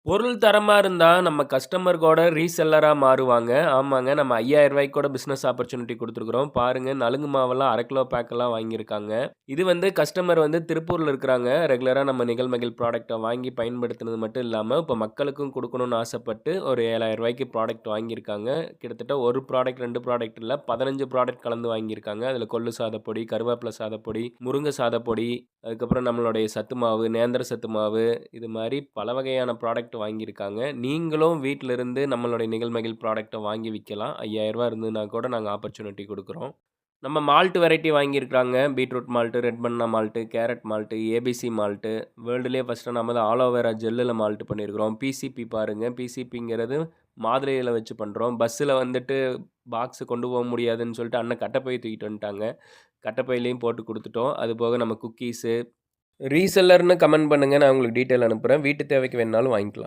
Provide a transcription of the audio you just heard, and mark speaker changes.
Speaker 1: பொருள் தரமா இருந்தா, நம்ம கஸ்டமர் கூட ரீசெல்லரா மாறுவாங்க. ஆமாங்க. நம்ம ரூ. 5000 கூட பிசினஸ் ஆப்பர்ச்சுனிட்டி குடுத்துருக்கிறோம். பாருங்க, நலுங்கு மாவெல்லாம் 1/2 கிலோ பேக்கெல்லாம் வாங்கியிருக்காங்க. இது வந்து கஸ்டமர் வந்து திருப்பூர்ல இருக்கிறாங்க. ரெகுலரா நம்ம நிகழ்மகிழ் ப்ராடக்ட்ட வாங்கி பயன்படுத்தினது மட்டும் இல்லாம, இப்ப மக்களுக்கும் குடுக்கணும்னு ஆசைப்பட்டு ஒரு ரூ. 7000க்கு ப்ராடக்ட் வாங்கியிருக்காங்க. கிட்டத்தட்ட 1 ப்ராடக்ட், 2 ப்ராடக்ட் இல்ல, 15 ப்ராடக்ட் கலந்து வாங்கியிருக்காங்க. அதில கொள்ளு சாதப்பொடி, கருவேப்பில சாதப்பொடி, முருங்க சாதப்பொடி, அதுக்கப்புறம் நம்மளுடைய சத்து மாவு, நேந்திர சத்து மாவு, இது மாரி பல வகையான ப்ராடக்ட் வாங்கியிருக்காங்க. நீங்களும் வீட்ல இருந்து நம்மளுடைய நிகழ்மகிழ் ப்ராடக்ட்ட வாங்கி விக்கலாம். ரூ. 5000 இருந்ததுனா கூட நாங்க ஆப்பர்ச்சுனிட்டி குடுக்குறோம். நம்ம மால்ட் வெரைட்டி வாங்கியிருக்காங்க. Beetroot malt, red banana malt, carrot malt, ABC malt, வேர்ல்டுலயே ஃபர்ஸ்ட்டு நம்ம தான் ஆலோவேரா ஜெல்லுல மால்ட் பண்ணியிருக்கிறோம். பிசிபி பாருங்க. பிசிபிங்கிறது மாதுளையில வச்சு பண்றோம். பஸ்ஸுல வந்துட்டு பாக்ஸ் கொண்டு போ முடியாதுன்னு சொல்லிட்டு அண்ணன் கட்டப்பை தூக்கிட்டு வந்துட்டாங்க. கட்டப்பையிலயும் போட்டு குடுத்துட்டோம். அதுபோக நம்ம குக்கீஸு, ரீசெல்லர்ன்னு கமெண்ட் பண்ணுங்க. நான் உங்களுக்கு டீட்டெயில் அனுப்புறேன். வீட்டு தேவைக்கு வேணுனாலும் வாங்கிக்கலாம்.